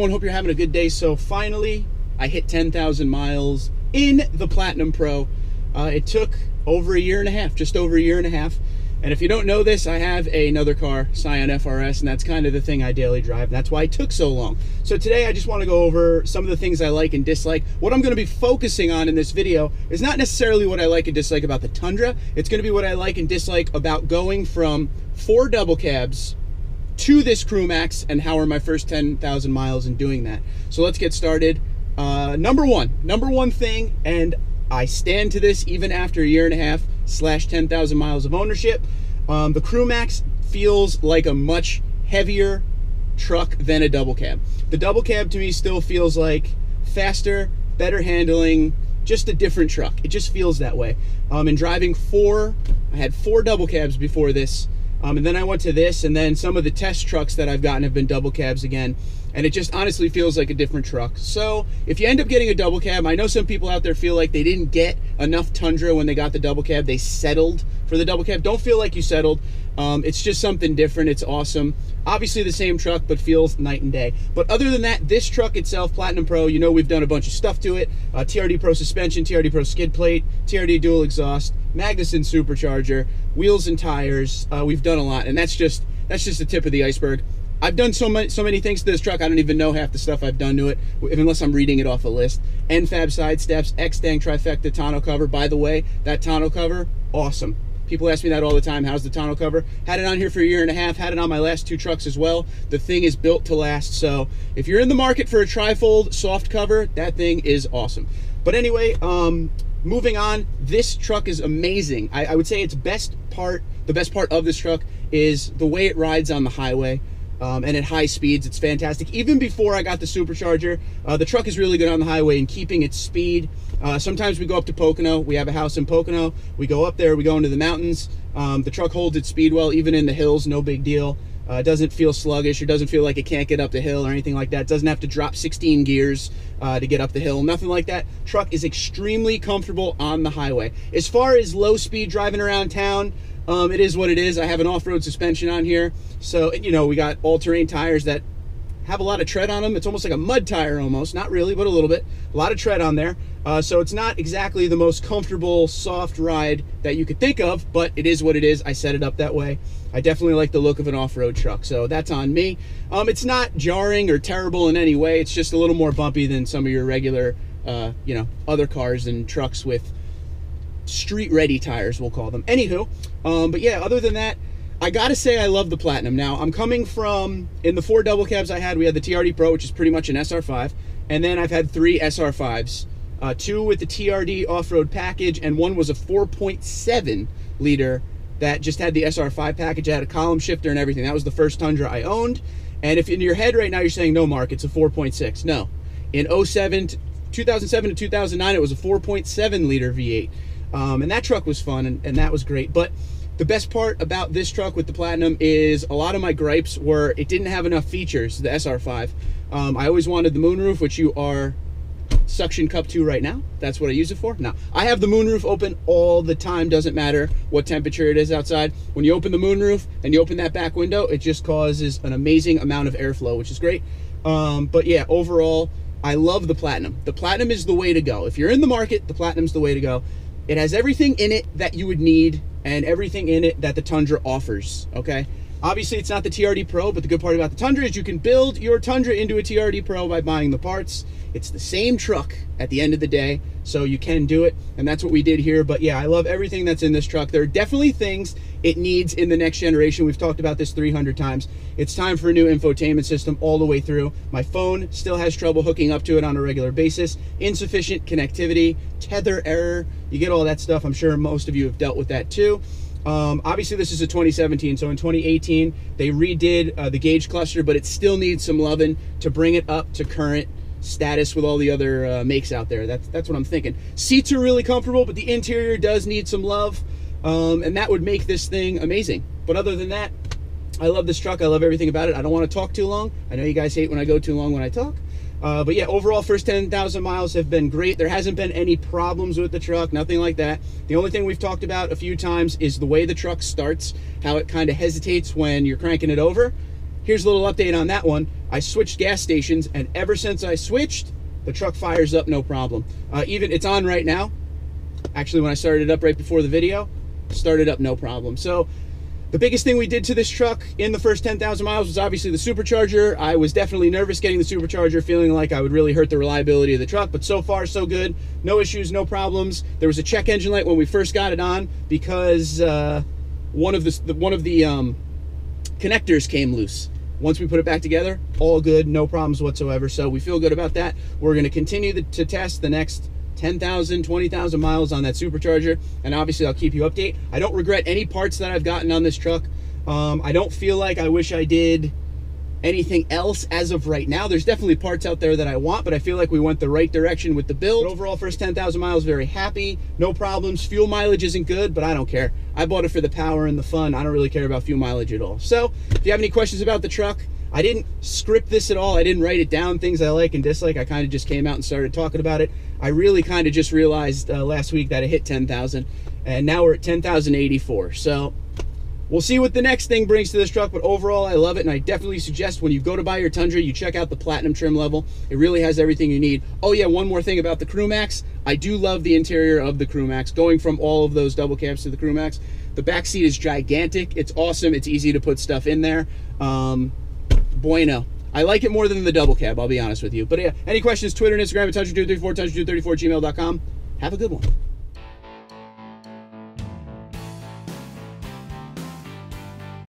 everyone? Hope you're having a good day. So finally, I hit 10,000 miles in the Platinum Pro. It took over a year and a half, just over a year and a half. And if you don't know this, I have another car, Scion FRS, and that's kind of the thing I daily drive. That's why it took so long. So today I just want to go over some of the things I like and dislike. What I'm going to be focusing on in this video is not necessarily what I like and dislike about the Tundra. It's going to be what I like and dislike about going from 4 double cabs to this Crew Max and how are my first 10,000 miles in doing that. So let's get started. Number one thing, and I stand to this even after a year and a half / 10,000 miles of ownership. The Crew Max feels like a much heavier truck than a double cab. The double cab to me still feels like faster, better handling, just a different truck. It just feels that way. In driving I had 4 double cabs before this, and then I went to this, and then some of the test trucks that I've gotten have been double cabs again. And it just honestly feels like a different truck. So if you end up getting a double cab, I know some people out there feel like they didn't get enough Tundra when they got the double cab. They settled for the double cab. Don't feel like you settled. It's just something different. It's awesome. Obviously the same truck, but feels night and day. But other than that, this truck itself, Platinum Pro, you know we've done a bunch of stuff to it. TRD Pro suspension, TRD Pro skid plate, TRD dual exhaust, Magnuson supercharger, wheels and tires. We've done a lot, and that's just the tip of the iceberg. I've done so many things to this truck, I don't even know half the stuff I've done to it, unless I'm reading it off a list. NFAB side steps, X-Dang trifecta tonneau cover. By the way, that tonneau cover, awesome. People ask me that all the time, how's the tonneau cover? Had it on here for a year and a half, had it on my last 2 trucks as well. The thing is built to last, so if you're in the market for a trifold soft cover, that thing is awesome. But anyway, moving on, this truck is amazing. I would say the best part of this truck is the way it rides on the highway. And at high speeds, it's fantastic. Even before I got the supercharger, the truck is really good on the highway and keeping its speed. Sometimes we go up to Pocono. We have a house in Pocono. We go up there, we go into the mountains. The truck holds its speed well, even in the hills, no big deal. It doesn't feel sluggish, or doesn't feel like it can't get up the hill or anything like that. It doesn't have to drop 16 gears to get up the hill, nothing like that. Truck is extremely comfortable on the highway. As far as low speed driving around town, it is what it is. I have an off-road suspension on here. So, you know, we got all-terrain tires that have a lot of tread on them. It's almost like a mud tire almost. Not really, but a little bit. A lot of tread on there. So it's not exactly the most comfortable, soft ride that you could think of, but it is what it is. I set it up that way. I definitely like the look of an off-road truck, so that's on me. It's not jarring or terrible in any way. It's just a little more bumpy than some of your regular, you know, other cars and trucks with street-ready tires, we'll call them. Anywho, but yeah, other than that, I gotta say I love the Platinum. Now, I'm coming from, in the 4 double cabs I had, we had the TRD Pro, which is pretty much an SR5, and then I've had 3 SR5s, 2 with the TRD off-road package, and 1 was a 4.7 liter that just had the SR5 package. It had a column shifter and everything. That was the first Tundra I owned. And if in your head right now you're saying, no, Mark, it's a 4.6. No. In 2007 to 2009, it was a 4.7 liter V8. And that truck was fun, and that was great. But the best part about this truck with the Platinum is a lot of my gripes were it didn't have enough features, the SR5. I always wanted the moonroof, which you are suction cup to right now. That's what I use it for. Now, I have the moonroof open all the time. Doesn't matter what temperature it is outside. When you open the moonroof and you open that back window, it just causes an amazing amount of airflow, which is great. But yeah, overall, I love the Platinum. The Platinum is the way to go. If you're in the market, the Platinum's the way to go. It has everything in it that you would need and everything in it that the Tundra offers, okay? Obviously, it's not the TRD Pro, but the good part about the Tundra is you can build your Tundra into a TRD Pro by buying the parts. It's the same truck at the end of the day, so you can do it, and that's what we did here. But yeah, I love everything that's in this truck. There are definitely things it needs in the next generation. We've talked about this 300 times. It's time for a new infotainment system all the way through. My phone still has trouble hooking up to it on a regular basis. Insufficient connectivity, tether error. You get all that stuff. I'm sure most of you have dealt with that too. Obviously, this is a 2017, so in 2018, they redid the gauge cluster, but it still needs some loving to bring it up to current status with all the other makes out there. That's what I'm thinking. Seats are really comfortable, but the interior does need some love, and that would make this thing amazing. But other than that, I love this truck. I love everything about it. I don't want to talk too long. I know you guys hate when I go too long when I talk. But yeah, overall, first 10,000 miles have been great. There hasn't been any problems with the truck, nothing like that. The only thing we've talked about a few times is the way the truck starts, how it kind of hesitates when you're cranking it over. here's a little update on that one. I switched gas stations, and ever since I switched, the truck fires up no problem. Even it's on right now. Actually, when I started it up right before the video, started up no problem. So the biggest thing we did to this truck in the first 10,000 miles was obviously the supercharger. I was definitely nervous getting the supercharger, feeling like I would really hurt the reliability of the truck, but so far so good. No issues, no problems. There was a check engine light when we first got it on because one of the connectors came loose. Once we put it back together, all good, no problems whatsoever. So we feel good about that. We're going to continue to test the next 10,000, 20,000 miles on that supercharger, and obviously I'll keep you updated. I don't regret any parts that I've gotten on this truck. I don't feel like I wish I did anything else as of right now. There's definitely parts out there that I want, but I feel like we went the right direction with the build. But overall, first 10,000 miles, very happy, no problems. Fuel mileage isn't good, but I don't care. I bought it for the power and the fun. I don't really care about fuel mileage at all. So if you have any questions about the truck, I didn't script this at all. I didn't write it down, things I like and dislike. I kind of just came out and started talking about it. I really kind of just realized last week that I hit 10,000, and now we're at 10,084. So we'll see what the next thing brings to this truck, but overall, I love it, and I definitely suggest when you go to buy your Tundra, you check out the Platinum trim level. It really has everything you need. Oh yeah, one more thing about the Crew Max. I do love the interior of the Crew Max. Going from all of those double cabs to the Crew Max, the back seat is gigantic. It's awesome. It's easy to put stuff in there. Bueno. I like it more than the double cab, I'll be honest with you. But yeah, any questions, Twitter and Instagram at Tundra234, Tundra234, gmail.com. Have a good one.